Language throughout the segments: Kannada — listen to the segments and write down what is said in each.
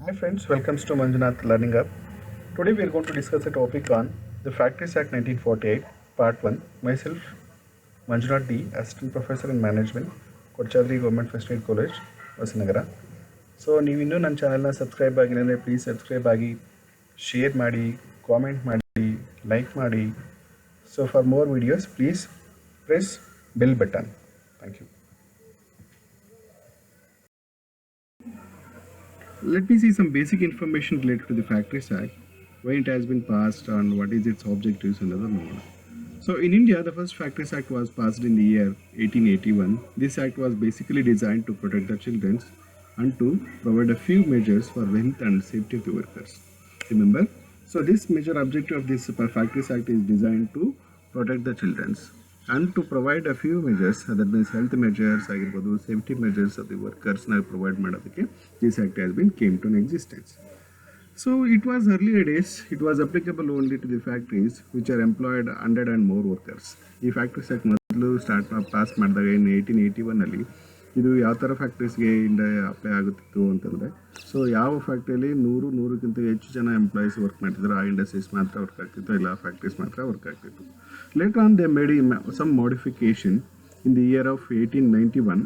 Hi friends, welcome to Manjunath Learning Hub. Today we are going to discuss a topic on the Factories Act 1948, Part 1. Myself, Manjunath D, Assistant Professor in Management, Kochadri Government First Aid College, Vasinagara. So ನೀವು ಇನ್ನೂ ನನ್ನ ಚಾನಲ್ನ ಸಬ್ಸ್ಕ್ರೈಬ್ ಆಗಿಲ್ಲ ಅಂದರೆ ಪ್ಲೀಸ್ ಸಬ್ಸ್ಕ್ರೈಬ್ ಆಗಿ ಶೇರ್ ಮಾಡಿ ಕಾಮೆಂಟ್ ಮಾಡಿ ಲೈಕ್ ಮಾಡಿ so for more videos please press bell button thank you. Let me see some basic information related to the Factories Act, when it has been passed and what is its objectives and other more. So in India, the first Factories Act was passed in the year 1881. This act was basically designed to protect the children and to provide a few measures for health and safety of the workers. Remember? So this major objective of this Factories Act is designed to protect the children and to provide a few measures, that means health measures, safety measures of the workers now provide ಮಾಡೋದಕ್ಕೆ this act has been came to an existence. So it was earlier days, it was applicable only to the factories which are employed 100 and more workers. ಈ Factories Act ಮೊದಲು ಪಾಸ್ ಮಾಡಿದಾಗ ಇನ್ 1881 ಇದು ಯಾವ ಥರ ಫ್ಯಾಕ್ಟ್ರೀಸ್ಗೆ ಅಪ್ಲೈ ಆಗುತ್ತಿತ್ತು ಅಂತಂದರೆ, ಸೊ ಯಾವ ಫ್ಯಾಕ್ಟ್ರಿಯಲ್ಲಿ 100-100ಕ್ಕಿಂತ ಹೆಚ್ಚು ಜನ ಎಂಪ್ಲಾಯೀಸ್ ವರ್ಕ್ ಮಾಡ್ತಿದ್ರು ಆ ಇಂಡಸ್ಟ್ರೀಸ್ ಮಾತ್ರ ವರ್ಕ್ ಆಗ್ತಿತ್ತು, ಇಲ್ಲ ಫ್ಯಾಕ್ಟ್ರೀಸ್ ಮಾತ್ರ ವರ್ಕ್ ಆಗ್ತಿತ್ತು. Later on they made some modification in the year of 1891.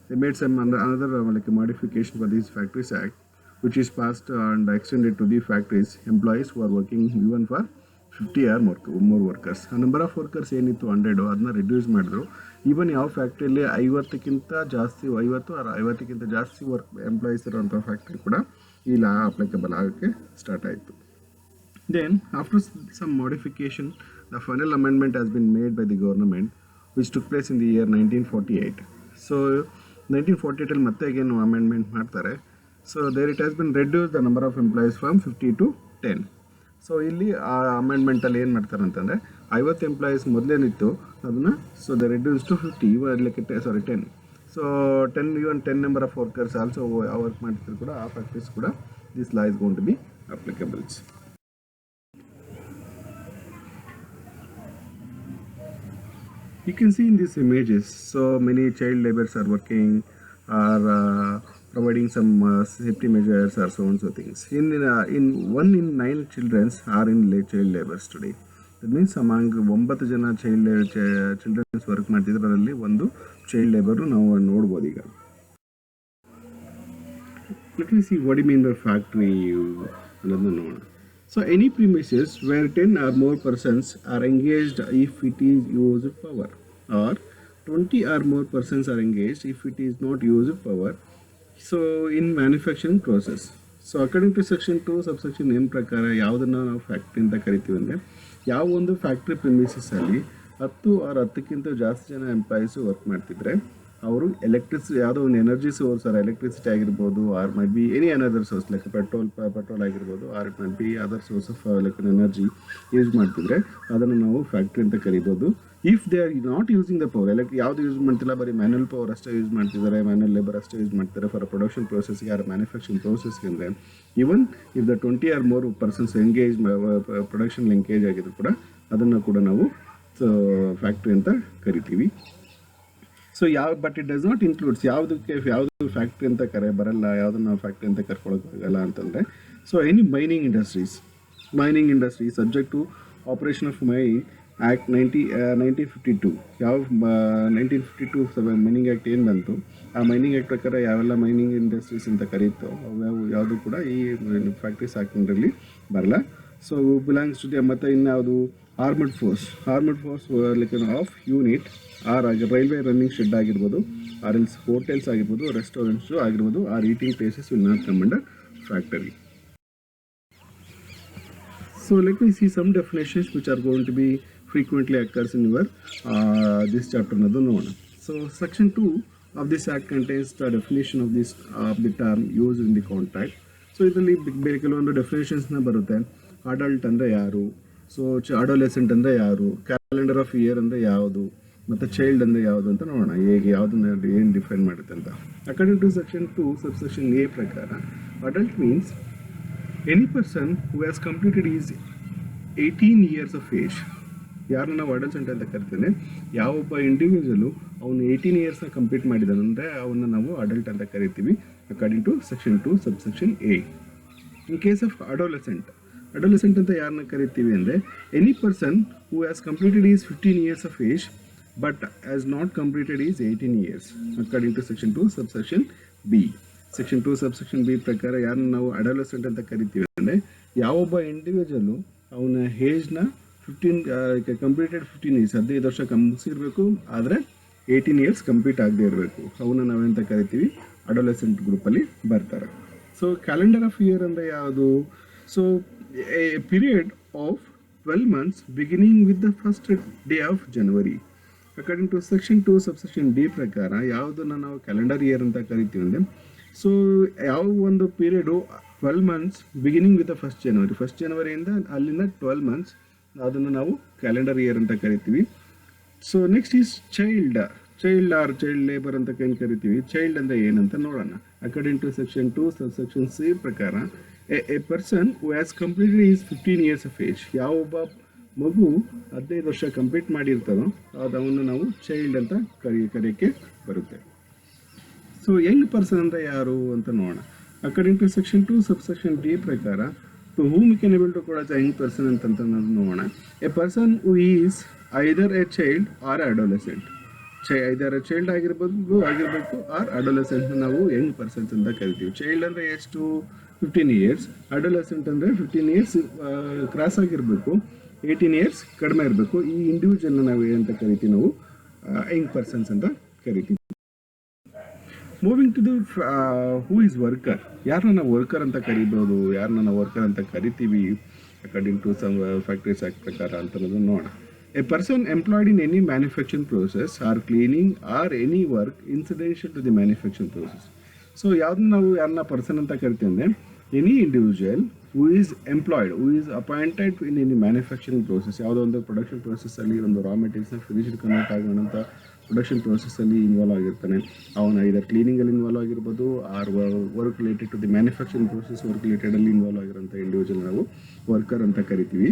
They made some another like modification for this Factories Act, which is passed and extended to the factories employees who are working even for 50 or more workers. A number of workers ಏನಿತ್ತು 100 ಅದನ್ನ ರಿಡ್ಯೂಸ್ ಮಾಡಿದ್ರು. ಈವನ್ ಯಾವ ಫ್ಯಾಕ್ಟ್ರಿಯಲ್ಲಿ 50ಕ್ಕಿಂತ ಜಾಸ್ತಿ 50ಕ್ಕಿಂತ ಜಾಸ್ತಿ ಎಂಪ್ಲಾಯೀಸ್ ಇರುವಂಥ ಫ್ಯಾಕ್ಟ್ರಿ ಕೂಡ ಈ ಲಾ ಅಪ್ಲಿಕಬಲ್ ಆಗೋಕ್ಕೆ ಸ್ಟಾರ್ಟ್ ಆಯಿತು. Then after some modification, the final amendment has been made by the government, which took place in the year 1948. So 1948 ಮತ್ತೆ again amendment ಮಾಡ್ತಾರೆ. So there it has been reduced the number of employees from 50 to 10. So ಇಲ್ಲಿ ಆ ಅಮೆಂಡ್ಮೆಂಟಲ್ಲಿ ಏನು ಮಾಡ್ತಾರೆ ಅಂತಂದರೆ 50 ಎಂಪ್ಲಾಯೀಸ್ ಮೊದಲೇನಿತ್ತು ಅದನ್ನು ಸೊ ದ ರಿಡ್ಯೂಸ್ ಟು 50 ಇವಾಗ 10. So 10 number of workers also work ಮಾಡ್ತಿದ್ರು ಕೂಡ ಆ ಫ್ಯಾಕ್ಟ್ರೀಸ್ ಕೂಡ this law is going to be applicables. You can see in these images, so many child laborers are working or providing some safety measures or so on so things. In 1 in 9 children are in child labors today. That means among 9 ಜನ ಚಿಲ್ಡ್ರನ್ಸ್ ವರ್ಕ್ ಮಾಡ್ತಿದ್ರು, ಅದರಲ್ಲಿ ಒಂದು ಚೈಲ್ಡ್ ಲೇಬರ್ ನಾವು ನೋಡ್ಬೋದು ಈಗ. Let me see what do you mean by factory ಅನ್ನೋದನ್ನ ನೋಡೋಣ. So any premises where 10 or more persons are engaged if it is used power, or 20 or more persons are engaged if it is not used power. So in manufacturing process. So according to section 2 subsection M ಪ್ರಕಾರ ಯಾವುದನ್ನು ನಾವು ಫ್ಯಾಕ್ಟ್ರಿ ಅಂತ ಕರಿತೀವಿ ಅಂದರೆ, ಯಾವ ಒಂದು ಫ್ಯಾಕ್ಟ್ರಿ ಪ್ರಿಮಿಸಸ್ಸಲ್ಲಿ 10 or 10ಕ್ಕಿಂತ ಜಾಸ್ತಿ ಜನ ಎಂಪ್ಲಾಯೀಸು ವರ್ಕ್ ಮಾಡ್ತಿದ್ರೆ ಅವರು ಯಾವುದೋ ಒಂದು ಎನರ್ಜಿ ಸೋರ್ಸ್ ಆರ್ ಎಲೆಕ್ಟ್ರಿಸಿಟಿ ಆಗಿರ್ಬೋದು, or might be any another source like petrol ಆಗಿರ್ಬೋದು, or it might be other source of like energy use ಮಾಡ್ತಿದ್ರೆ ಅದನ್ನು ನಾವು ಫ್ಯಾಕ್ಟ್ರಿ ಅಂತ ಕರಿಬೋದು. If they are not using the power, ಯಾವುದು ಯೂಸ್ ಮಾಡ್ತಿಲ್ಲ, ಬರೀ ಮ್ಯಾನ್ಯಲ್ ಪವರ್ ಅಷ್ಟೇ ಯೂಸ್ ಮಾಡ್ತಿದ್ದಾರೆ, ಮ್ಯಾನ್ಯಲ್ ಲೇಬರ್ ಅಷ್ಟೇ ಯೂಸ್ ಮಾಡ್ತಾರೆ ಫಾರ್ ಪ್ರೊಡಕ್ಷನ್ ಪ್ರೋಸೆಸ್ಗೆ ಆರ್ ಮ್ಯಾನುಫ್ಯಾಕ್ಚರಿಂಗ್ ಪ್ರೋಸೆಸ್ಗೆ ಅಂದರೆ, even if the 20 or more persons engage production linkage ಆಗಿದ್ರು ಕೂಡ ಅದನ್ನು ಕೂಡ ನಾವು ಫ್ಯಾಕ್ಟ್ರಿ ಅಂತ ಕರಿತೀವಿ. So but it does not includes ಯಾವುದು ಫ್ಯಾಕ್ಟ್ರಿ ಅಂತ ಬರಲ್ಲ, ಯಾವುದನ್ನು ನಾವು ಫ್ಯಾಕ್ಟ್ರಿ ಅಂತ ಕರ್ಕೊಳ್ಳೋಕ್ಕಾಗಲ್ಲ ಅಂತಂದರೆ, so any mining industry subject to operation of mining act 1952. ಯಾವ 1952 ಮೈನಿಂಗ್ ಆ್ಯಕ್ಟ್ ಏನು ಬಂತು, ಆ ಮೈನಿಂಗ್ ಆ್ಯಕ್ಟ್ ಪ್ರಕಾರ ಯಾವೆಲ್ಲ ಮೈನಿಂಗ್ ಇಂಡಸ್ಟ್ರೀಸ್ ಅಂತ ಕರೀತೋ ಯಾವುದು ಕೂಡ ಈ ಫ್ಯಾಕ್ಟ್ರೀಸ್ ಆ್ಯಕ್ಟ್ನಲ್ಲಿ ಬರಲ್ಲ. ಸೊ ಬಿಲಾಂಗ್ಸ್ ಟು ದಿ ಮತ್ತು ಇನ್ಯಾವುದು armed force like of unit or railway running shed ಆಗಿರ್ಬೋದು, ಆರ್ ಎಲ್ಸ್ ಹೋಟೆಲ್ಸ್ ಆಗಿರ್ಬೋದು, ರೆಸ್ಟೋರೆಂಟ್ಸು ಆಗಿರ್ಬೋದು, or eating places will not come under factory. So let me see some definitions which are going to be frequently occurs in your this chapter ಅನ್ನೋದು ನೋಡೋಣ. So section 2 of this act contains the definition of this the term used in the contract. So ಇದರಲ್ಲಿ ಬೇರೆ ಕೆಲವೊಂದು ಡೆಫಿನೇಷನ್ಸ್ನ ಬರುತ್ತೆ. ಅಡಲ್ಟ್ ಅಂದರೆ ಯಾರು, ಸೊ ಅಡೋಲೆಸೆಂಟ್ ಅಂದರೆ ಯಾರು, ಕ್ಯಾಲೆಂಡರ್ ಆಫ್ ಇಯರ್ ಅಂದರೆ ಯಾವುದು, ಮತ್ತು ಚೈಲ್ಡ್ ಅಂದರೆ ಯಾವುದು ಅಂತ ನೋಡೋಣ, ಹೇಗೆ ಯಾವುದನ್ನ ಏನು ಡಿಫೈನ್ ಮಾಡುತ್ತೆ ಅಂತ. According to section 2 subsection A ಪ್ರಕಾರ adult means any person who has completed his 18 years of age. ಯಾರನ್ನ ನಾವು ಅಡಲ್ಸೆಂಟ್ ಅಂತ ಕರಿತೇನೆ, ಯಾವೊಬ್ಬ ಇಂಡಿವಿಜುವಲು ಅವನು 18 yearsನ ಕಂಪ್ಲೀಟ್ ಮಾಡಿದಾನಂದರೆ ಅವನ್ನ ನಾವು ಅಡಲ್ಟ್ ಅಂತ ಕರಿತೀವಿ according to section 2 subsection A. In case of adolescent ಅಂತ ಯಾರನ್ನ ಕರಿತೀವಿ ಅಂದರೆ any person who has completed his 15 years of age but has not completed his 18 years according to section 2 subsection B. Section 2 subsection B ಪ್ರಕಾರ ಯಾರನ್ನ ನಾವು ಅಡೋಲೆಸೆಂಟ್ ಅಂತ ಕರಿತೀವಿ ಅಂದರೆ ಯಾವೊಬ್ಬ ಇಂಡಿವಿಜುವಲು ಅವನ ಏಜ್ನ 15 ಕಂಪ್ಲೀಟೆಡ್ 15 years 15 ವರ್ಷ ಕಂಪ್ಸಿರಬೇಕು, ಆದರೆ 18 years ಕಂಪ್ಲೀಟ್ ಆಗದೆ ಇರಬೇಕು. ಅವನ್ನ ನಾವೆಂತ ಕರಿತೀವಿ, ಅಡೋಲೆಸೆಂಟ್ ಗ್ರೂಪಲ್ಲಿ ಬರ್ತಾರೆ. ಸೊ ಕ್ಯಾಲೆಂಡರ್ ಆಫ್ ಇಯರ್ ಅಂದರೆ ಯಾವುದು? So a period of 12 months beginning with the first day of January. According to section 2 subsection D ಪ್ರಕಾರ ಯಾವುದನ್ನು ನಾವು ಕ್ಯಾಲೆಂಡರ್ ಇಯರ್ ಅಂತ ಕರಿತೀವಿ ಅಂದರೆ, ಸೊ ಯಾವ ಒಂದು period 12 months beginning with the first ಜನವರಿಯಿಂದ ಅಲ್ಲಿಂದ 12 months ಅದನ್ನು ನಾವು ಕ್ಯಾಲೆಂಡರ್ ಇಯರ್ ಅಂತ ಕರಿತೀವಿ. So next is child labour ಅಂತ ಏನು ಕರಿತೀವಿ. ಚೈಲ್ಡ್ ಅಂದರೆ ಏನಂತ ನೋಡೋಣ. According to section 2 subsection C ಪ್ರಕಾರ a person who has completed his 15 years of age. ಯಾವೊಬ್ಬ ಮಗು 15 ವರ್ಷ ಕಂಪ್ಲೀಟ್ ಮಾಡಿರ್ತಾರೋ ಅದನ್ನು ನಾವು ಚೈಲ್ಡ್ ಅಂತ ಕರೆಯೋಕ್ಕೆ ಬರುತ್ತೆ. ಸೊ ಯಂಗ್ ಪರ್ಸನ್ ಅಂದರೆ ಯಾರು ಅಂತ ನೋಡೋಣ. According to section 2 subsection D ಪ್ರಕಾರ to whom we can able to ಕೊಡ ಯಂಗ್ ಪರ್ಸನ್ ಅಂತ ನೋಡೋಣ. A person who is either a child or adolescent. Either child ಆಗಿರಬೇಕು ಆರ್ ಅಡೋಲೆಸೆಂಟ್ ನಾವು ಯಂಗ್ ಪರ್ಸನ್ಸ್ ಅಂತ ಕರಿತೀವಿ. ಚೈಲ್ಡ್ ಅಂದರೆ ಎಷ್ಟು? 15 years. ಅಡೋಲೆಸೆಂಟ್ ಅಂದರೆ 15 years ಕ್ರಾಸ್ ಆಗಿರಬೇಕು, 18 years ಕಡಿಮೆ ಇರಬೇಕು. ಈ ಇಂಡಿವಿಜುವಲ್ನ ನಾವು ಏನಂತ ಕರಿತೀವಿ, ನಾವು ಯಂಗ್ ಪರ್ಸನ್ಸ್ ಅಂತ ಕರಿತೀವಿ. Moving to the who is worker. ಯಾರನ್ನ ನಾವು ವರ್ಕರ್ ಅಂತ ಕರಿಬೋದು, ಯಾರನ್ನ ನಾವು ವರ್ಕರ್ ಅಂತ ಕರಿತೀವಿ according to some factories act ಪ್ರಕಾರ ಅಂತ ನೋಡೋಣ. A person employed in any manufacturing process or cleaning or any work incidental to the manufacturing process. So ಯಾವ್ದನ್ನ ನಾವು ಯಾರನ್ನ ಪರ್ಸನ್ ಅಂತ ಕರಿತೀವಿ ಅಂದರೆ, any individual who is employed, who is appointed in any manufacturing process. ಯಾವುದೋ ಒಂದು ಪ್ರೊಡಕ್ಷನ್ ಪ್ರೋಸೆಸ್ಸಲ್ಲಿ ಒಂದು ರಾ ಮೆಟೀರಿಯಲ್ಸ್ನ ಫಿನಿಶ್ಡ್ ಕನ್ವರ್ಟ್ ಆಗೋಣಂತ ಪ್ರೊಡಕ್ಷನ್ ಪ್ರೋಸೆಸ್ಸಲ್ಲಿ ಇನ್ವಾಲ್ವ್ ಆಗಿರ್ತಾನೆ. ಅವನ ಇದರ ಕ್ಲೀನಿಂಗಲ್ಲಿ ಇನ್ವಾಲ್ವ್ ಆಗಿರ್ಬೋದು, or work related to the manufacturing process work ರಿಲೇಟೆಡಲ್ಲಿ ಇನ್ವಾಲ್ವ್ ಆಗಿರೋಂಥ ಇಂಡಿವಿಜುವಲ್ ನಾವು ವರ್ಕರ್ ಅಂತ ಕರಿತೀವಿ.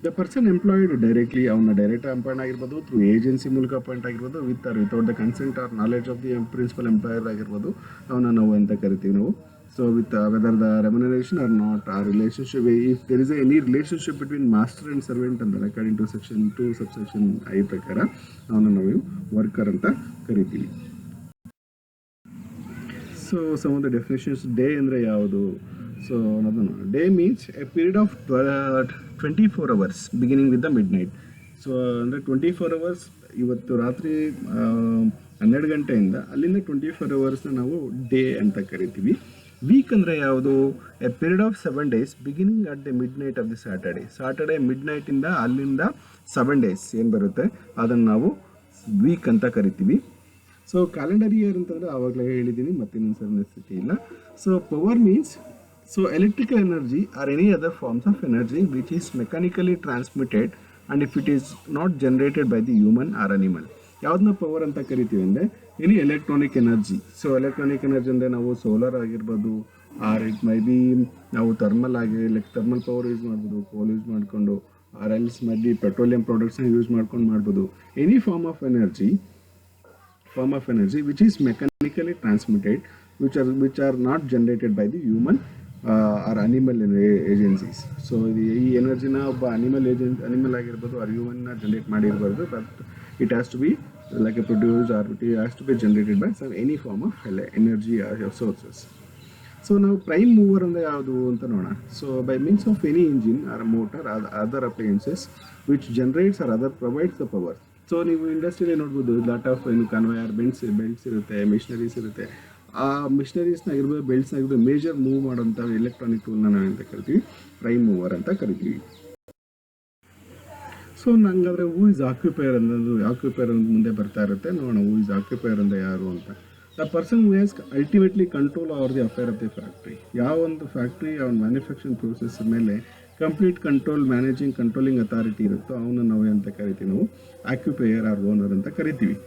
ದ ಪರ್ಸನ್ ಎಂಪ್ಲಾಯ್ಡ್ ಡೈರೆಕ್ಟ್ಲಿ, ಅವನ ಡೈರೆಕ್ಟ್ ಅಪಾಯಿಂಟ್ ಆಗಿರ್ಬೋದು, ಥ್ರೂ ಏಜೆನ್ಸಿ ಮೂಲಕ ಅಪಾಯಿಂಟ್ ಆಗಿರ್ಬೋದು, with or without the consent or knowledge of the principal employer ಆಗಿರ್ಬೋದು, ಅವನ್ನ ನಾವು ಅಂತ ಕರಿತೀವಿ ನಾವು. So with whether the remuneration or not, ಆ relationship, if there is any relationship between master and servant ಅಂತ according to section 2 subsection I ಪ್ರಕಾರ ಅವನ್ನ ನಾವು ವರ್ಕರ್ ಅಂತ ಕರಿತೀವಿ. So some of the definitions. Day ಅಂದರೆ ಯಾವುದು? ಸೊ ಅದನ್ನು day means a period of 24 hours beginning with the midnight. So ಅಂದರೆ 24 hours, ಇವತ್ತು ರಾತ್ರಿ 12 ಗಂಟೆಯಿಂದ ಅಲ್ಲಿಂದ 24 hours ನಾವು ಡೇ ಅಂತ ಕರಿತೀವಿ. ವೀಕ್ ಅಂದರೆ ಯಾವುದು? A period of 7 days beginning at the midnight of the Saturday mid ನೈಟಿಂದ ಅಲ್ಲಿಂದ 7 days ಏನು ಬರುತ್ತೆ ಅದನ್ನು ನಾವು ವೀಕ್ ಅಂತ ಕರಿತೀವಿ. ಸೊ ಕ್ಯಾಲೆಂಡರ್ ಇಯರ್ ಅಂತಂದರೆ ಆವಾಗಲೇ ಹೇಳಿದ್ದೀನಿ, ಮತ್ತೆ ಇನ್ನೊಂದು ನೆಸೆಸಿಟಿ ಇಲ್ಲ. So power means, so electrical energy or any other forms of energy which is mechanically transmitted and if it is not generated by the human or animal. ಯಾವುದನ್ನ ಪವರ್ ಅಂತ ಕರಿತೀವಿ ಅಂದರೆ any electronic energy. So electronic energy ಅಂದರೆ ನಾವು ಸೋಲಾರ್ ಆಗಿರ್ಬೋದು, ಆರ್ ಇಟ್ ಮೈ ಬಿ ನಾವು ಥರ್ಮಲ್ ಥರ್ಮಲ್ ಪವರ್ ಯೂಸ್ ಮಾಡ್ಬೋದು, ಕೋಲ್ ಯೂಸ್ ಮಾಡಿಕೊಂಡು, or else may be petroleum ಪ್ರಾಡಕ್ಟ್ಸ್ನ ಯೂಸ್ ಮಾಡ್ಬೋದು. Any form of energy which is mechanically transmitted which are not generated by the human or animal agencies. So ಈ ಎನರ್ಜಿನ ಒಬ್ಬ ಅನಿಮಲ್ ಆಗಿರ್ಬೋದು ಆರ್ ಹ್ಯೂಮನ್ನ ಜನರೇಟ್ ಮಾಡಿರ್ಬಾರ್ದು, but it has to be like a produce or it has to be generated by some any form of energy sources. So ನಾವು ಪ್ರೈಮ್ ಮೂವರ್ ಅಂದರೆ ಯಾವುದು ಅಂತ ನೋಡೋಣ. So by means of any engine or motor other appliances which generates or other provides the power. So ನೀವು ಇಂಡಸ್ಟ್ರಿಯಲ್ಲಿ ನೋಡ್ಬೋದು, ಲಾಟ್ ಆಫ್ ಕನ್ವೇಯರ್ ಬೆಲ್ಟ್ಸ್ ಇರುತ್ತೆ, ಮಿಷನರೀಸ್ ಇರುತ್ತೆ. ಆ ಮಿಷನರೀಸ್ನಾಗಿರ್ಬೋದು, ಬೆಲ್ಟ್ಸ್ನಾಗಿರ್ಬೋದು, ಮೇಜರ್ ಮೂವ್ ಮಾಡೋಂಥ ಎಲೆಕ್ಟ್ರಾನಿಕ್ ಟೂಲ್ನ ನಾವು ಅಂತ ಕರಿತೀವಿ ಪ್ರೈಮ್ ಮೂವರ್ ಅಂತ ಕರಿತೀವಿ. ಸೊ ನಂಗಾದರೆ ಹೂ ಇಸ್ ಆಕ್ಯುಪೈಯರ್ ಅನ್ನೋದು ಮುಂದೆ ಬರ್ತಾ ಇರುತ್ತೆ. ನೋಡೋಣ ಹೂ ಇಸ್ ಆಕ್ಯುಪೈಯರ್ ಅಂದರೆ ಯಾರು ಅಂತ. The person who has ultimately control over the affair of the factory. ಯಾವ ಒಂದು ಫ್ಯಾಕ್ಟ್ರಿ ಅವನ ಮ್ಯಾನುಫ್ಯಾಕ್ಚರಿಂಗ್ ಪ್ರೋಸೆಸ್ ಮೇಲೆ ಕಂಪ್ಲೀಟ್ ಕಂಟ್ರೋಲಿಂಗ್ ಅಥಾರಿಟಿ ಇರುತ್ತೋ ಅವನ್ನ ನಾವು ಅಂತ ಕರಿತೀವಿ, ನಾವು ಆಕ್ಯುಪೈಯರ್ ಆರ್ ಓನರ್ ಅಂತ ಕರಿತೀವಿ.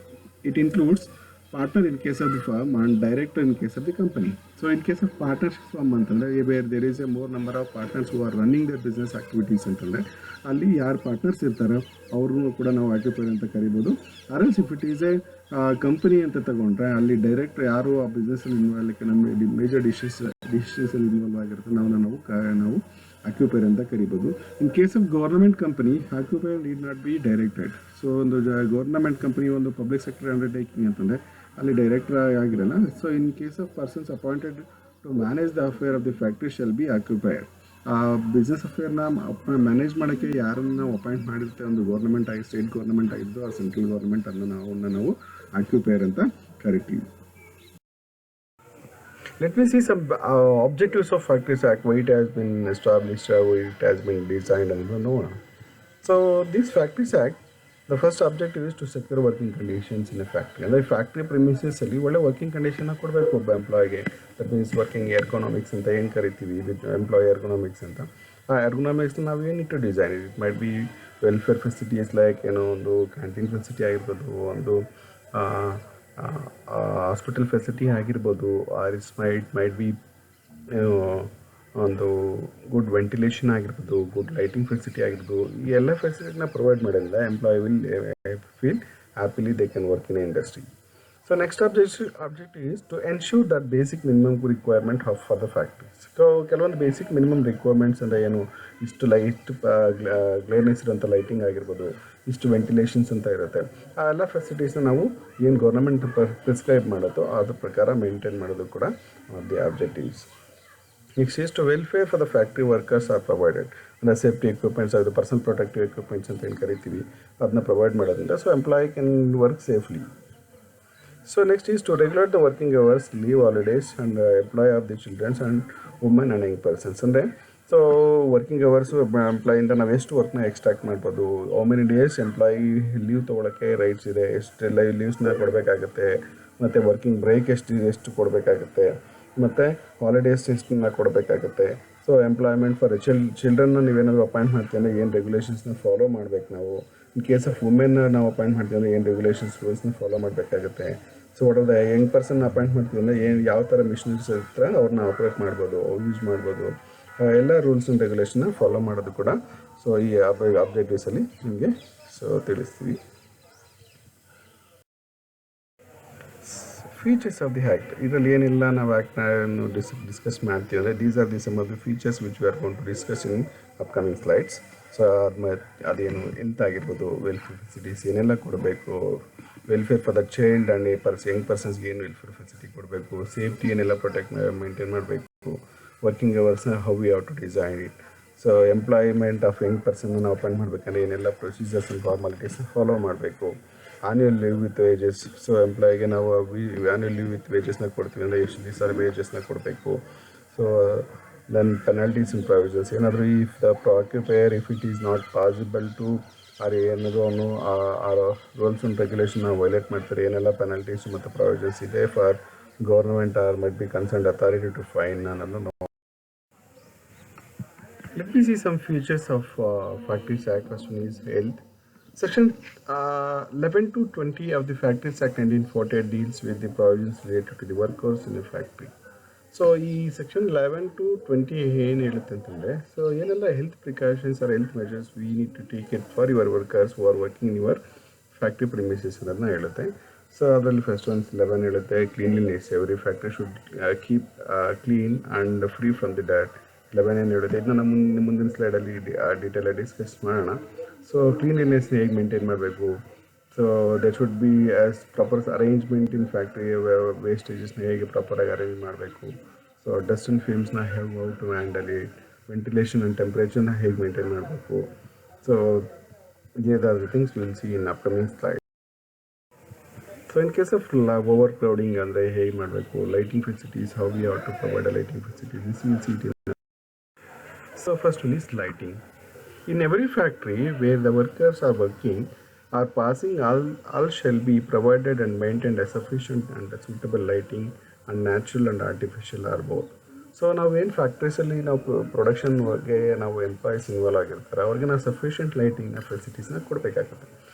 It includes partner in case of the firm and director in case of the company. So in case of partnership firm ಅಂತಂದರೆ there is a more number of partners who are running their business activities ಅಂತಂದರೆ ಅಲ್ಲಿ ಯಾರು ಪಾರ್ಟ್ನರ್ಸ್ ಇರ್ತಾರೋ ಅವ್ರನ್ನೂ ಕೂಡ ನಾವು ಆಕ್ಯುಪೈಯರ್ ಅಂತ ಕರಿಬೋದು. Or else if it is a company ಅಂತ ತಗೊಂಡ್ರೆ ಅಲ್ಲಿ ಡೈರೆಕ್ಟರ್ ಯಾರು ಆ ಬಿಸ್ನೆಸ್ಸಲ್ಲಿ ಇನ್ವಾಲ್ವ್, ನಮ್ಮ ಮೇಜರ್ ಡಿಸಿಷನ್ಸ್ ಡಿಸಿಷನ್ಸಲ್ಲಿ ಇನ್ವಾಲ್ವ್ ಆಗಿರುತ್ತೆ ನಾವು ಆಕ್ಯುಪೈರ್ ಅಂತ ಕರಿಬೋದು. In case of government company occupier need not be directed. So ಒಂದು ಗೌರ್ಮೆಂಟ್ ಕಂಪನಿ ಒಂದು ಪಬ್ಲಿಕ್ ಸೆಕ್ಟರ್ ಅಂಡರ್ಟೇಕಿಂಗ್ ಅಂತಂದರೆ ಅಲ್ಲಿ ಡೈರೆಕ್ಟರ್ ಆಗಿರಲ್ಲ. So in case of persons appointed to manage the affair of the factory shall be occupier. Business ಅಫೇರ್ನ ಮ್ಯಾನೇಜ್ ಮಾಡೋಕ್ಕೆ ಯಾರನ್ನು ನಾವು ಅಪಾಯಿಂಟ್ ಮಾಡಿರ್ತೇವೆ, ಒಂದು ಗೌರ್ಮೆಂಟ್ ಆಗಿ ಸ್ಟೇಟ್ ಗೌರ್ಮೆಂಟ್ ಆಗಿದ್ದು ಆ ಸೆಂಟ್ರಲ್ ಗೌರ್ಮೆಂಟ್ ನಾವು ಆಕ್ಯುಪೈರ್ ಅಂತ ಕರಿತೀವಿ. Let me see some objectives of Factories Act, why it has been established, how it has been designed, and no. So this Factories Act, the first objective is to secure working conditions in a factory. And the factory premises ಅಲ್ಲಿ ಒಳ್ಳೆ ವರ್ಕಿಂಗ್ ಕಂಡೀಷನ್ ಕೊಡಬೇಕು ಒಬ್ಬ ಎಂಪ್ಲಾಯಿಗೆ. ದಟ್ ಮೀನ್ಸ್ ವರ್ಕಿಂಗ್ ಎರ್ಗೊನಾಮಿಕ್ಸ್ ಅಂತ ಏನು ಕರಿತೀವಿ, ಎಂಪ್ಲಾಯಿ ಎರ್ಗೊನಾಮಿಕ್ಸ್ ಅಂತ. ಆ ಎರ್ಗೊನಾಮಿಕ್ಸ್ನ ನಾವು ಏನಿಟ್ಟು design, it might be welfare facilities like ಏನೋ ಒಂದು ಕ್ಯಾಂಟೀನ್ ಫೆಸಿಲಿಟಿ ಆಗಿರ್ಬೋದು, ಒಂದು ಹಾಸ್ಪಿಟಲ್ ಫೆಸಿಲಿಟಿ ಆಗಿರ್ಬೋದು, ಆರ್ ಇಟ್ ಮೈಟ್ ಬಿ ಒಂದು ಗುಡ್ ವೆಂಟಿಲೇಷನ್ ಆಗಿರ್ಬೋದು, ಗುಡ್ ಲೈಟಿಂಗ್ ಫೆಸಿಲಿಟಿ ಆಗಿರ್ಬೋದು. ಈ ಎಲ್ಲ ಫೆಸಿಲಿಟಿನ ಪ್ರೊವೈಡ್ ಮಾಡೋದ್ರಿಂದ employee will feel happily they can work in industry. So next objective is to ensure that basic minimum requirement for the factories. So ಕೆಲವೊಂದು ಬೇಸಿಕ್ ಮಿನಿಮಮ್ ರಿಕ್ವೈರ್ಮೆಂಟ್ಸ್ ಅಂದರೆ ಏನು, ಇಷ್ಟು ಗ್ಲೇರ್ನೆಸ್ ಇರೋಂಥ ಲೈಟಿಂಗ್ ಆಗಿರ್ಬೋದು, ಇಷ್ಟು ವೆಂಟಿಲೇಷನ್ಸ್ ಅಂತ ಇರುತ್ತೆ. ಆ ಎಲ್ಲ ಫೆಸಿಲಿಟೀಸ್ನ ನಾವು ಏನು ಗೌರ್ಮೆಂಟ್ ಪ್ರಿಸ್ಕ್ರೈಬ್ ಮಾಡೋದು ಅದ್ರ ಪ್ರಕಾರ ಮೇಂಟೈನ್ ಮಾಡೋದು ಕೂಡ the objectives. Next is to welfare for the factory workers are provided. ಅಂದರೆ ಸೇಫ್ಟಿ ಎಕ್ವಿಪ್ಮೆಂಟ್ಸ್ ಅದು ಪರ್ಸನಲ್ ಪ್ರೊಟೆಕ್ಟಿವ್ ಎಕ್ವಿಪ್ಮೆಂಟ್ಸ್ ಅಂತ ಏನು ಕರಿತೀವಿ, ಅದನ್ನ ಪ್ರೊವೈಡ್ ಮಾಡೋದ್ರಿಂದ so employee can work safely. So next is to regulate the working hours, leave holidays, and employ of the children and women and young persons. ಅಂದರೆ ಸೊ ವರ್ಕಿಂಗ್ ಅವರ್ಸು ಎಂಪ್ಲಾಯಿಂದ ನಾವು ಎಷ್ಟು ವರ್ಕ್ನ ಎಕ್ಸ್ಟ್ರಾಕ್ಟ್ ಮಾಡ್ಬೋದು, how many days employee leave ತೊಗೊಳಕ್ಕೆ ರೈಟ್ಸ್ ಇದೆ, ಎಷ್ಟೆಲ್ಲ ಲೀವ್ಸ್ನ ಕೊಡಬೇಕಾಗತ್ತೆ, ಮತ್ತು ವರ್ಕಿಂಗ್ ಬ್ರೇಕ್ ಎಷ್ಟು ಕೊಡಬೇಕಾಗತ್ತೆ, ಮತ್ತು ಹಾಲಿಡೇಸ್ ಎಷ್ಟನ್ನ ಕೊಡಬೇಕಾಗತ್ತೆ. ಸೊ ಎಂಪ್ಲಾಯ್ಮೆಂಟ್ ಫಾರ್ ಚಿಲ್ಡ್ರನ್ನ ನೀವೇನಾದರೂ ಅಪಾಯಿಂಟ್ ಮಾಡ್ತೀವಿ ಅಂದರೆ ಏನು ರೆಗ್ಯುಲೇಷನ್ಸ್ನ ಫಾಲೋ ಮಾಡಬೇಕು ನಾವು. ಇನ್ ಕೇಸ್ ಆಫ್ ವುಮೆನ್ ನಾವು ಅಪಾಯಿಂಟ್ ಮಾಡ್ತೀವಿ ಅಂದರೆ ಏನು ರೆಗ್ಯುಲೇಷನ್ಸ್ ರೂಲ್ಸ್ನ ಫಾಲೋ ಮಾಡಬೇಕಾಗುತ್ತೆ. So what are the Young person appoint ಮಾಡ್ತೀವಿ ಅಂದರೆ ಏನು ಯಾವ ಥರ ಮಿಷನರೀಸ್ ಇರ್ತಾರೆ ಅವ್ರನ್ನ ಆಪ್ರೇಟ್ ಮಾಡ್ಬೋದು, ಯೂಸ್ ಮಾಡ್ಬೋದು, ಎಲ್ಲ ರೂಲ್ಸ್ ಆ್ಯಂಡ್ ರೆಗ್ಯುಲೇಷನ್ನ ಫಾಲೋ ಮಾಡೋದು ಕೂಡ ಸೊ ಈ ಆಬ್ಜೆಕ್ಟಿವ್ಸಲ್ಲಿ ನಿಮಗೆ ಸೊ ತಿಳಿಸ್ತೀವಿ. ಫೀಚರ್ಸ್ ಆಫ್ ದಿ ಆ್ಯಕ್ಟ್, ಇದರಲ್ಲಿ ಏನಿಲ್ಲ ನಾವು ಆ್ಯಕ್ಟ್ನ ಡಿಸ್ಕಸ್ ಮಾಡ್ತೀವಿ ಅಂದರೆ these are the some of the features which we are going to discuss in upcoming slides. So ಅದೇನು ಎಂತ ಆಗಿರ್ಬೋದು, ವೆಲ್ಫೇರ್ ಫೆಸಿಲಿಟೀಸ್ ಏನೆಲ್ಲ ಕೊಡಬೇಕು, welfare for the child and young ಪರ್ಸನ್ಸ್ಗೆ ಏನು ವೆಲ್ಫೇರ್ ಫೆಸಿಲಿಟಿ ಕೊಡಬೇಕು, ಸೇಫ್ಟಿ ಏನೆಲ್ಲ ಮೇಂಟೈನ್ ಮಾಡಬೇಕು, ವರ್ಕಿಂಗ್ ಅವರ್ಸ್ನ how we have to design it. So employment of young ಪರ್ಸನ್ನ ನಾವು ಅಪಾಯಿಂಟ್ ಮಾಡಬೇಕಂದ್ರೆ ಏನೆಲ್ಲ ಪ್ರೊಸೀಜರ್ಸ್ ಆ್ಯಂಡ್ ಫಾರ್ಮಾಲಿಟೀಸ್ನ ಫಾಲೋ ಮಾಡಬೇಕು. Annual leave with wages, so ಎಂಪ್ಲಾಯಿಗೆ ನಾವು ಆ್ಯನ್ಯುವಲ್ ಲೀವ್ ವಿತ್ ವೇಜಸ್ನ ಕೊಡ್ತೀವಿ ಅಂದರೆ ಎಷ್ಟು ದಿವಸ ವೇಜಸ್ನ ಕೊಡಬೇಕು. So then penalties in provisions, ಏನಾದರೂ if the occupier if it is not possible to or ಏನಾದರೂ ಅವನು ಆ ರೂಲ್ಸ್ ಆ್ಯಂಡ್ ರೆಗ್ಯುಲೇಷನ್ನ ವೈಲೇಟ್ ಮಾಡ್ತಾರೆ, ಏನೆಲ್ಲ ಪೆನಾಲ್ಟೀಸ್ ಮತ್ತು ಪ್ರಾವಿಷನ್ಸ್ ಇದೆ for government or might be concerned authority to fine ಅನ್ನೋದು ನಾವು. Let me see some features of Factories Act. First one is health. Section 11 to 20 of the Factories Act 1948 deals with the provisions related to the workers in a factory. So ಈ ಸೆಕ್ಷನ್ 11 to 20 ಏನು ಹೇಳುತ್ತೆ ಅಂತಂದರೆ, ಸೊ ಏನೆಲ್ಲ health precautions or health measures we need to take it for your workers who are working in your factory premises ಅನ್ನೋದನ್ನ ಹೇಳುತ್ತೆ. ಸೊ ಅದರಲ್ಲಿ ಫಸ್ಟ್ ಒನ್ಸ್ 11 ಹೇಳುತ್ತೆ cleanliness, every factory should keep clean and free from the dirt. 11 ಏನು ಹೇಳುತ್ತೆ, ಇದನ್ನ ನಮ್ಮ ಮುಂದಿನ ಸ್ಲೈಡಲ್ಲಿ ಡೀಟೇಲಾಗಿ ಡಿಸ್ಕಸ್ ಮಾಡೋಣ. ಸೊ ಕ್ಲೀನ್ಲಿನೆಸ್ನ ಹೇಗೆ ಮೇಂಟೈನ್ ಮಾಡಬೇಕು, so there should be as proper arrangement in factory, ವೇಸ್ಟೇಜಸ್ನ ಹೇಗೆ ಪ್ರಾಪರಾಗಿ ಅರೇಂಜ್ ಮಾಡಬೇಕು. ಸೊ ಡಸ್ಟ್ ಆ್ಯಂಡ್ ಫಿಲ್ಮ್ಸ್ನ ಹೇಗೆ how to handle it, ventilation and ಟೆಂಪ್ರೇಚರ್ನ ಹೇಗೆ ಮೇಂಟೈನ್ ಮಾಡಬೇಕು. So these are the things we will see in upcoming slide. So in case of overcrowding ಅಂದರೆ ಹೇಗೆ ಮಾಡಬೇಕು, lighting facilities, how we have to provide a lighting facilities, this will see it. So first one is lighting. In every factory where the workers are working or passing, all shall be provided and maintained a sufficient and suitable lighting, and natural and artificial are both. So ನಾವೇನು ಫ್ಯಾಕ್ಟ್ರೀಸಲ್ಲಿ ನಾವು ಪ್ರೊಡಕ್ಷನ್ಗೆ ನಾವು ಎಂಪ್ಲಾಯೀಸ್ ಇನ್ವಾಲ್ವ್ ಆಗಿರ್ತಾರೆ, ಅವ್ರಿಗೆ ನಾವು ಸಫಿಷಿಯೆಂಟ್ ಲೈಟಿಂಗ್ನ ಫೆಸಿಲಿಟೀಸ್ನ ಕೊಡಬೇಕಾಗುತ್ತೆ.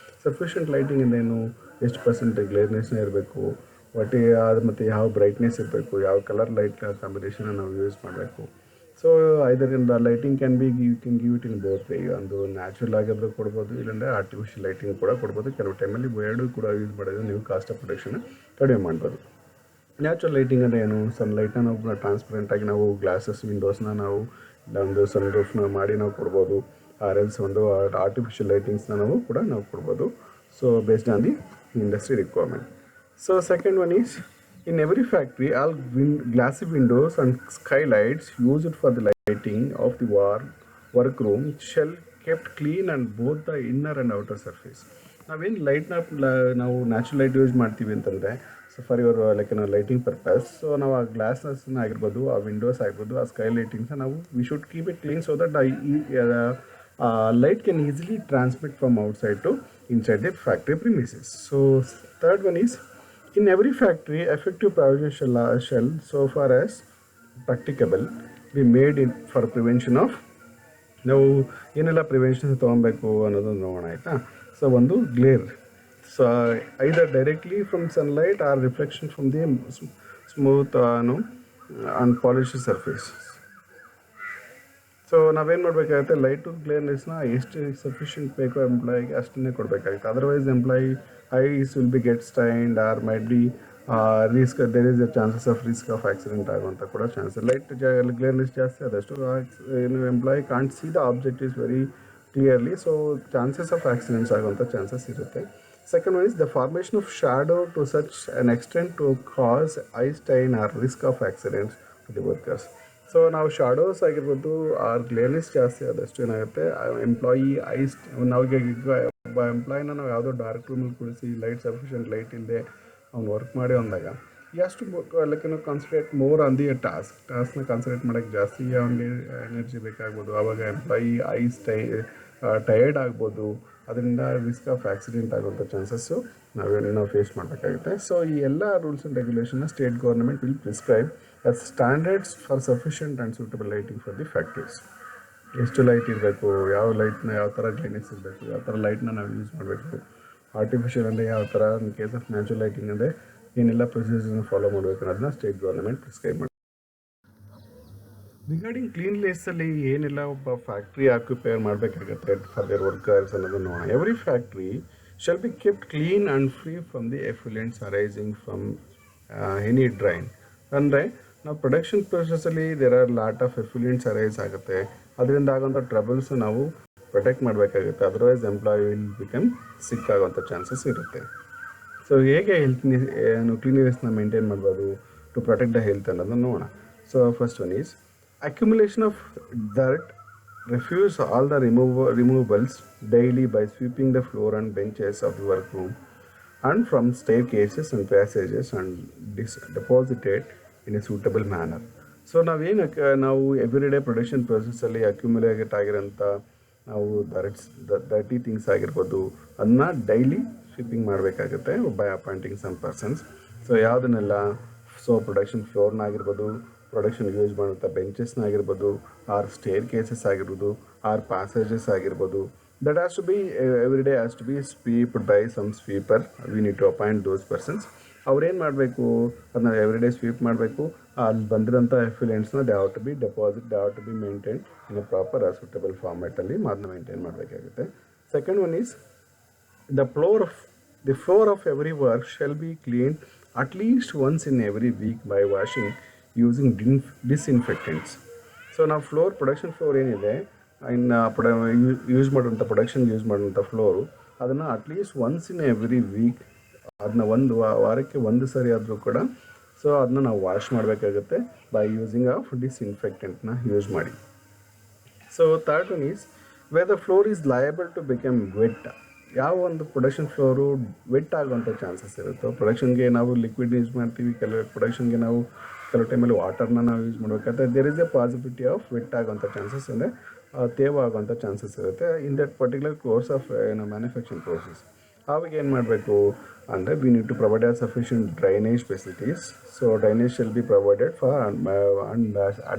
ಸಫಿಷಿಯೆಂಟ್ ಲೈಟಿಂಗ್ ಅಂದೇನು, ಎಷ್ಟು ಪರ್ಸೆಂಟೇಜ್ ಗ್ಲೇರ್ನೆಸ್ನ ಇರಬೇಕು, ಮತ್ತು ಯಾವ ಬ್ರೈಟ್ನೆಸ್ ಇರಬೇಕು, ಯಾವ ಕಲರ್ ಲೈಟ್ ಕಾಂಬಿನೇಷನ್ನ ನಾವು ಯೂಸ್ ಮಾಡಬೇಕು. ಸೊ ಇದರಿಂದ lighting you can give it in both way. ಒಂದು ನ್ಯಾಚುರಲ್ ಆಗಿದ್ರು ಕೊಡ್ಬೋದು, ಇಲ್ಲಾಂದರೆ ಆರ್ಟಿಫಿಷಿಯಲ್ ಲೈಟಿಂಗ್ ಕೂಡ ಕೊಡ್ಬೋದು. ಕೆಲವು ಟೈಮಲ್ಲಿ ಎರಡೂ ಕೂಡ ಯೂಸ್ ಮಾಡೋದು ನೀವು ಕಾಸ್ಟ್ ಆಫ್ ಪ್ರೊಡಕ್ಷನ್ನ ಕಡಿಮೆ ಮಾಡ್ಬೋದು. ನ್ಯಾಚುರಲ್ ಲೈಟಿಂಗ್ ಅಂದರೆ ಏನು? ಸನ್ಲೈಟ್ನ ನಾವು ಟ್ರಾನ್ಸ್ಪರೆಂಟಾಗಿ ನಾವು ಗ್ಲಾಸಸ್ ವಿಂಡೋಸ್ನ ನಾವು ಒಂದು ಸನ್ ರೂಫ್ನ ಮಾಡಿ ನಾವು ಕೊಡ್ಬೋದು. ಆರ್ ಎಲ್ಸ್ ಒಂದು ಆರ್ಟಿಫಿಷಿಯಲ್ ಲೈಟಿಂಗ್ಸ್ನ ನಾವು ಕೊಡ್ಬೋದು. So based on the industry requirement. So second one is, in every factory, all glassy windows and skylights used for the lighting of the workroom shall kept clean and both the inner and outer surface. ನಾವೇನು ಲೈಟ್ನ ನಾವು ನ್ಯಾಚುರಲ್ ಲೈಟ್ ಯೂಸ್ ಮಾಡ್ತೀವಿ ಅಂತಂದರೆ, so for your like lighting purpose, so ನಾವು ಆ ಗ್ಲಾಸಸ್ನ ಆಗಿರ್ಬೋದು, ಆ ವಿಂಡೋಸ್ ಆಗಿರ್ಬೋದು, ಆ ಸ್ಕೈ ಲೈಟಿಂಗ್ಸ್ನ ನಾವು we should keep it clean so that light can easily transmit from outside to inside the factory premises. So third one is, in every factory, effective provision shall, so far as practicable, be made for prevention of. ನಾವು ಏನೆಲ್ಲ ಪ್ರಿವೆನ್ಷನ್ ತೊಗೊಬೇಕು ಅನ್ನೋದನ್ನು ನೋಡೋಣ, ಆಯಿತಾ? ಸೊ ಒಂದು glare, so either directly from sunlight or reflection from the smooth and polished surface. So ನಾವೇನು ಮಾಡಬೇಕಾಗುತ್ತೆ, ಲೈಟು ಗ್ಲೇರ್ನೆಸ್ನ ಎಷ್ಟು ಸಫಿಷಿಯೆಂಟ್ ಬೇಕೋ ಎಂಪ್ಲಾಯಿಗೆ ಅಷ್ಟನ್ನೇ ಕೊಡಬೇಕಾಗುತ್ತೆ. Otherwise employee eyes will be get stained or might be risk, there is a chances of risk of accident ಆಗುವಂಥ ಕೂಡ ಚಾನ್ಸಸ್. ಲೈಟ್ ಗ್ಲೇರ್ನೆಸ್ ಜಾಸ್ತಿ ಆದಷ್ಟು ಏನು employee can't see the object is very clearly, so chances of accidents ಆಗುವಂಥ ಚಾನ್ಸಸ್ ಇರುತ್ತೆ. Second one is the formation of shadow to such an extent to cause eye stain or risk of accidents to the workers. So ನಾವು ಶಾಡೋಸ್ ಆಗಿರ್ಬೋದು, ಆರ್ ಗ್ಲೇರ್ನೆಸ್ ಜಾಸ್ತಿ ಆದಷ್ಟು ಏನಾಗುತ್ತೆ, ಎಂಪ್ಲಾಯಿ ಐಸ್, ನಾವೀಗ ಒಬ್ಬ ಎಂಪ್ಲಾಯಿನ ನಾವು ಯಾವುದೋ ಡಾರ್ಕ್ ರೂಮಲ್ಲಿ ಕುಳಿಸಿ ಲೈಟ್ ಸಫಿಷಿಯೆಂಟ್ ಲೈಟ್ ಇಲ್ಲದೆ ಅವ್ನು ವರ್ಕ್ ಮಾಡಿ ಅಂದಾಗ ಎಷ್ಟು like concentrate more on the ಟಾಸ್ಕ್ನ ಕಾನ್ಸಂಟ್ರೇಟ್ ಮಾಡೋಕ್ಕೆ ಜಾಸ್ತಿ ಅವನಿಗೆ ಎನರ್ಜಿ ಬೇಕಾಗ್ಬೋದು. ಆವಾಗ ಎಂಪ್ಲಾಯಿ ಐಸ್ ಟಯರ್ಡ್ ಆಗ್ಬೋದು, ಅದರಿಂದ ರಿಸ್ಕ್ ಆಫ್ ಆಕ್ಸಿಡೆಂಟ್ ಆಗುವಂಥ ಚಾನ್ಸಸ್ಸು ನಾವು ಫೇಸ್ ಮಾಡಬೇಕಾಗುತ್ತೆ. ಸೊ ಈ ಎಲ್ಲ ರೂಲ್ಸ್ ಆ್ಯಂಡ್ ರೆಗ್ಯುಲೇಷನ್ನ state government will prescribe as standards for sufficient and suitable lighting for the factories. ಎಷ್ಟು ಲೈಟ್ ಇರಬೇಕು, ಯಾವ ಲೈಟ್ನ ಯಾವ ಥರ ಕ್ಲೀನೆಸ್ ಇರಬೇಕು, ಯಾವ ಥರ ಲೈಟ್ನ ನಾವು ಯೂಸ್ ಮಾಡಬೇಕು, ಆರ್ಟಿಫಿಷಿಯಲ್ ಅಂದರೆ ಯಾವ ಥರ, ಇನ್ ಕೇಸ್ ಆಫ್ ನ್ಯಾಚುರಲ್ ಲೈಟಿಂಗ್ ಅಂದರೆ ಏನೆಲ್ಲ ಪ್ರೊಸೀಜರ್ನ ಫಾಲೋ ಮಾಡಬೇಕು ಅನ್ನೋದನ್ನ ಸ್ಟೇಟ್ ಗೌರ್ಮೆಂಟ್ ಪ್ರಿಸ್ಕ್ರೈಬ್ ಮಾಡಿ. ರಿಗಾರ್ಡಿಂಗ್ ಕ್ಲೀನ್ನೆಸ್ಸಲ್ಲಿ ಏನೆಲ್ಲ ಒಬ್ಬ ಫ್ಯಾಕ್ಟ್ರಿ ಆಕ್ಯುಪೈರ್ ಮಾಡಬೇಕಾಗತ್ತೆ ಫಾರ್ ದೇರ್ ವರ್ಕರ್ಸ್ ಅನ್ನೋದನ್ನು ನೋಡೋಣ. Every factory shall be kept clean and free from the effluents arising from any drain. ಅಂದರೆ ನಾವು ಪ್ರೊಡಕ್ಷನ್ ಪ್ರೊಸೆಸಲ್ಲಿ there are lot of effluents arise ಆಗುತ್ತೆ, ಅದರಿಂದ ಆಗೋಂಥ ಟ್ರಬಲ್ಸ್ ನಾವು ಪ್ರೊಟೆಕ್ಟ್ ಮಾಡಬೇಕಾಗುತ್ತೆ. Otherwise employee will become sick ಆಗೋಂಥ ಚಾನ್ಸಸ್ ಇರುತ್ತೆ. ಸೊ ಹೇಗೆ ಕ್ಲೀನಿನೆಸ್ನ ಮೇಂಟೈನ್ ಮಾಡ್ಬೋದು ಟು ಪ್ರೊಟೆಕ್ಟ್ ದ ಹೆಲ್ತ್ ಅನ್ನೋದನ್ನು ನೋಡೋಣ. So first one is accumulation of dirt, refuse all the removals daily by sweeping the floor and benches of the work room and from staircases and passages and deposited in a suitable manner. So ನಾವು ಎವ್ರಿಡೇ ಪ್ರೊಡಕ್ಷನ್ ಪ್ರೊಸೆಸ್ಸಲ್ಲಿ ಅಕ್ಯುಮುಲೇಟ್ ಆಗಿರೋಂಥ ನಾವು ಡರ್ಟಿ ಥಿಂಗ್ಸ್ ಆಗಿರ್ಬೋದು, ಅದನ್ನ ಡೈಲಿ ಸ್ವೀಪಿಂಗ್ ಮಾಡಬೇಕಾಗುತ್ತೆ by appointing some persons. So ಯಾವುದನ್ನೆಲ್ಲ, ಸೊ ಪ್ರೊಡಕ್ಷನ್ ಫ್ಲೋರ್ನ ಆಗಿರ್ಬೋದು, ಪ್ರೊಡಕ್ಷನ್ ಯೂಸ್ ಮಾಡುವಂಥ ಬೆಂಚಸ್ನ ಆಗಿರ್ಬೋದು, ಆರ್ ಸ್ಟೇರ್ ಕೇಸಸ್ ಆಗಿರ್ಬೋದು, ಆರ್ ಪ್ಯಾಸೇಜಸ್ ಆಗಿರ್ಬೋದು, that has to be every day has to be swept by some sweeper. We need to appoint those persons. ಅವ್ರೇನು ಮಾಡಬೇಕು, ಅದನ್ನ ಎವ್ರಿ ಡೇ ಸ್ವೀಪ್ ಮಾಡಬೇಕು. ಅಲ್ಲಿ ಬಂದಿರೋಂಥ ಎಫ್ಯುಲೆಂಟ್ಸ್ನ they have to be deposit, they have to be maintain in a proper suitable ಫಾರ್ಮ್ಯಾಟಲ್ಲಿ ಅದನ್ನ ಮೇಂಟೈನ್ ಮಾಡಬೇಕಾಗುತ್ತೆ. Second one is the floor of every work shall be clean at least once in every week by washing using disinfectants. So ನಾವು ಪ್ರೊಡಕ್ಷನ್ ಫ್ಲೋರ್ ಏನಿದೆ, ಇನ್ನು ಯೂಸ್ ಮಾಡುವಂಥ ಪ್ರೊಡಕ್ಷನ್ ಯೂಸ್ ಮಾಡುವಂಥ ಫ್ಲೋರು, ಅದನ್ನು at least once in every week, ಅದನ್ನ ಒಂದು ವಾರಕ್ಕೆ ಒಂದು ಸರಿ ಆದರೂ ಕೂಡ, ಸೊ ಅದನ್ನ ನಾವು ವಾಶ್ ಮಾಡಬೇಕಾಗುತ್ತೆ ಬೈ ಯೂಸಿಂಗ್ ಆಫ್ ಡಿಸ್ಇನ್ಫೆಕ್ಟೆಂಟ್ನ ಯೂಸ್ ಮಾಡಿ. So third one is where the floor is liable to become wet. ಯಾವ ಒಂದು ಪ್ರೊಡಕ್ಷನ್ ಫ್ಲೋರು ವೆಟ್ ಆಗುವಂಥ ಚಾನ್ಸಸ್ ಇರುತ್ತೋ, ಪ್ರೊಡಕ್ಷನ್ಗೆ ನಾವು ಲಿಕ್ವಿಡ್ ಯೂಸ್ ಮಾಡ್ತೀವಿ, ಪ್ರೊಡಕ್ಷನ್ಗೆ ನಾವು ಕೆಲವು ಟೈಮಲ್ಲಿ ವಾಟರ್ನ ನಾವು ಯೂಸ್ ಮಾಡಬೇಕಾದ್ರೆ there is a possibility of wet ಆಗುವಂಥ ಚಾನ್ಸಸ್, ಅಂದರೆ ತೇವ ಆಗುವಂಥ ಚಾನ್ಸಸ್ ಇರುತ್ತೆ in that particular course of manufacturing process. ಆವಾಗ ಏನು ಮಾಡಬೇಕು ಅಂದರೆ we need to provide sufficient drainage facilities. So drainage shall be provided for and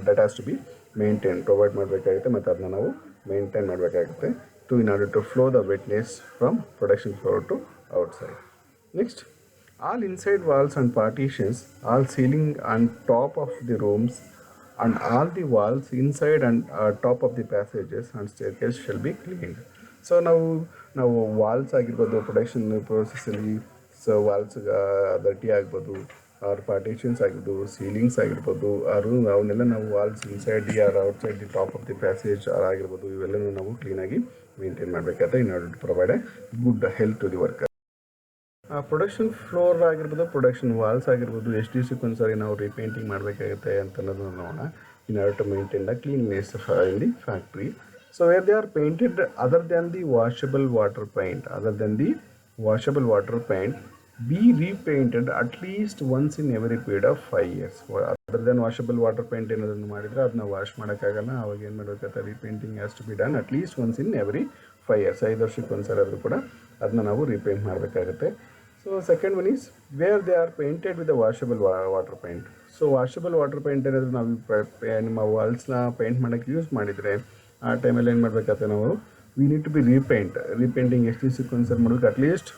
that has to be maintain, provide ಮಾಡಬೇಕಾಗುತ್ತೆ, ಮತ್ತು ಅದನ್ನ ನಾವು ಮೇಂಟೈನ್ ಮಾಡಬೇಕಾಗುತ್ತೆ in order to flow the wetness from production floor to outside. Next, all inside walls and partitions, all ceiling and top of the rooms, and all the walls inside and top of the passages and staircase shall be cleaned. So ನಾವು ವಾಲ್ಸ್ ಆಗಿರ್ಬೋದು ಪ್ರೊಡಕ್ಷನ್ ಪ್ರೋಸೆಸ್ಸಲ್ಲಿ, ಸೊ ವಾಲ್ಸ್ ಡರ್ಟಿ ಆಗ್ಬೋದು, ಆರ್ ಪಾರ್ಟಿಷನ್ಸ್ ಆಗಿರ್ಬೋದು, ಸೀಲಿಂಗ್ಸ್ ಆಗಿರ್ಬೋದು, ಅವನ್ನೆಲ್ಲ ನಾವು walls inside the or outside the top of the passage ಆಗಿರ್ಬೋದು, ಇವೆಲ್ಲನೂ ನಾವು ಕ್ಲೀನಾಗಿ ಮೇಂಟೈನ್ ಮಾಡಬೇಕಾಗುತ್ತೆ in order to provide a good health to the worker. Production floor ಆಗಿರ್ಬೋದು, ಪ್ರೊಡಕ್ಷನ್ ವಾಲ್ಸ್ ಆಗಿರ್ಬೋದು, ಎಷ್ಟು ದಿವಸಕ್ಕೆ ಒಂದ್ಸರಿ ನಾವು ರೀಪೇಂಟಿಂಗ್ ಮಾಡಬೇಕಾಗುತ್ತೆ ಅಂತ ಅನ್ನೋದನ್ನ ನೋಡೋಣ in order to maintain the cleanness in the factory. So where they are painted other than the washable water paint be repainted at least once in every period of 5 years. Other then washable water paint ಏನಾದ್ರು ಮಾಡಿದರೆ ಅದನ್ನ ವಾಶ್ ಮಾಡೋಕ್ಕಾಗಲ್ಲ. ಅವಾಗ ಏನು ಮಾಡಬೇಕಾಗುತ್ತೆ, repainting has to be done at least once in every 5 years. 5 ವರ್ಷಕ್ಕೆ ಒಂದ್ಸರಿ ಆದರೂ ಕೂಡ ಅದನ್ನ ನಾವು ರೀಪೇಂಟ್ ಮಾಡಬೇಕಾಗುತ್ತೆ. So second one is wear they are painted with the washable water paint. So washable water paint ಏನಾದರೂ ನಾವು ನಿಮ್ಮ ವಾಲ್ಸ್ನ ಪೇಂಟ್ ಮಾಡೋಕ್ಕೆ ಯೂಸ್ ಮಾಡಿದರೆ ಆ ಟೈಮಲ್ಲಿ ಏನು ಮಾಡಬೇಕಾಗುತ್ತೆ, ನಾವು we need to be repainting ಎಷ್ಟು ದಿವಸಕ್ಕೆ ಒಂದ್ಸರಿ ಮಾಡಬೇಕು. At least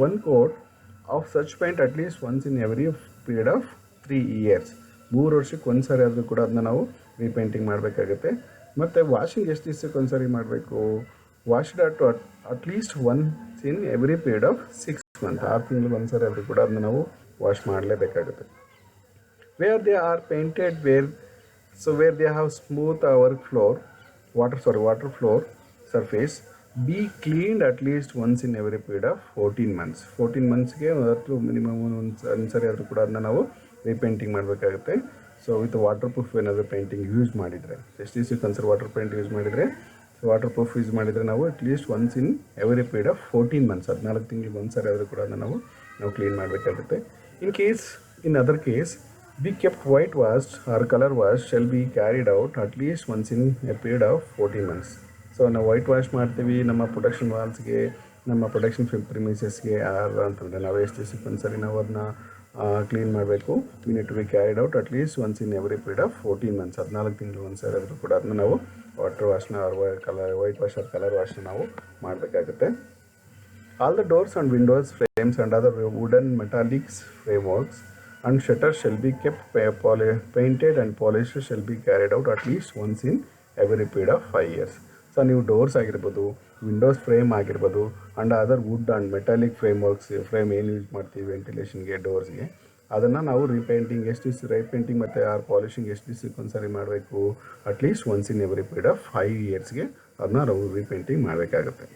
one coat of such paint at least once in every period of 3 years. 3 ವರ್ಷಕ್ಕೆ ಒಂದ್ಸರಿ ಆದರೂ ಕೂಡ ಅದನ್ನ ನಾವು ರೀಪೇಂಟಿಂಗ್ ಮಾಡಬೇಕಾಗುತ್ತೆ. ಮತ್ತು ವಾಷಿಂಗ್ ಎಷ್ಟು ದಿವಸಕ್ಕೆ ಒಂದ್ಸರಿ ಮಾಡಬೇಕು, washed at least once in every period of 6 months. 6 ತಿಂಗಳಿಗೆ ಒಂದ್ಸರಿ ಆದರೂ ಕೂಡ ಅದನ್ನ ನಾವು ವಾಶ್ ಮಾಡಲೇಬೇಕಾಗುತ್ತೆ. Where they are painted where they have smooth water floor surface be cleaned at least once in every period of 14 months. 14 monthsಗೆ minimum ಒಂದ್ಸರಿ ಆದರೂ ಕೂಡ ಅದನ್ನ ನಾವು ರೀಪೇಂಟಿಂಗ್ ಮಾಡಬೇಕಾಗುತ್ತೆ. ಸೊ ವಿತ್ ವಾಟರ್ ಪ್ರೂಫ್ ಏನಾದರೂ ಪೇಂಟಿಂಗ್ ಯೂಸ್ ಮಾಡಿದರೆ, ಎಷ್ಟು ದಿವಸಕ್ಕೆ ಒಂದ್ಸರಿ ವಾಟರ್ ಪೇಂಟ್ ಯೂಸ್ ಮಾಡಿದರೆ, ವಾಟರ್ ಪ್ರೂಫ್ ಯೂಸ್ ಮಾಡಿದರೆ ನಾವು at least once in every period of 14 months 14 ತಿಂಗಳಿಗೆ ಒಂದ್ಸರಿ ಆದರೂ ಕೂಡ ಅದನ್ನು ನಾವು ಕ್ಲೀನ್ ಮಾಡಬೇಕಾಗುತ್ತೆ. In other case be kept whitewashed or color washed shall be carried out at least once in a period of 14 months. So ನಾವು ವೈಟ್ ವಾಶ್ ಮಾಡ್ತೀವಿ ನಮ್ಮ ಪ್ರೊಡಕ್ಷನ್ ವಾಲ್ಸ್ಗೆ, ನಮ್ಮ ಪ್ರೊಡಕ್ಷನ್ ಪ್ರಿಮಿಸಸ್ಗೆ ಅಂತಂದರೆ ನಾವು ಎಷ್ಟು ದಿವಸಕ್ಕೆ ಒಂದ್ಸರಿ ನಾವು ಅದನ್ನ ಕ್ಲೀನ್ ಮಾಡಬೇಕು. We need to be carried out at least once in every period of 14 months 14 ತಿಂಗಳು ಒಂದ್ಸರಿ ಆದರೂ ಕೂಡ ಅದನ್ನ ನಾವು ವಾಟರ್ ವಾಶ್ನ ವೈಟ್ ವಾಶ್ ಆರ್ ಕಲರ್ ವಾಶ್ನ ನಾವು ಮಾಡಬೇಕಾಗುತ್ತೆ. All the doors and windows frames and other wooden metallics frameworks and shutters shall be kept painted and polished shall be carried out at least once in every period of 5 years. ಸೊ ನೀವು ಡೋರ್ಸ್ ಆಗಿರ್ಬೋದು, ವಿಂಡೋಸ್ ಫ್ರೇಮ್ ಆಗಿರ್ಬೋದು, and other wood and metallic frame ಏನು ಯೂಸ್ ಮಾಡ್ತೀವಿ ವೆಂಟಿಲೇಷನ್ಗೆ, ಡೋರ್ಸ್ಗೆ, ಅದನ್ನು ನಾವು ರೀಪೇಂಟಿಂಗ್ ಮತ್ತು ಪಾಲಿಷಿಂಗ್ ಎಷ್ಟು ದಿವಸಕ್ಕೆ ಒಂದ್ಸರಿ ಮಾಡಬೇಕು, at least once in every period of 5 yearsಗೆ ಅದನ್ನ ನಾವು ರೀಪೇಂಟಿಂಗ್ ಮಾಡಬೇಕಾಗುತ್ತೆ.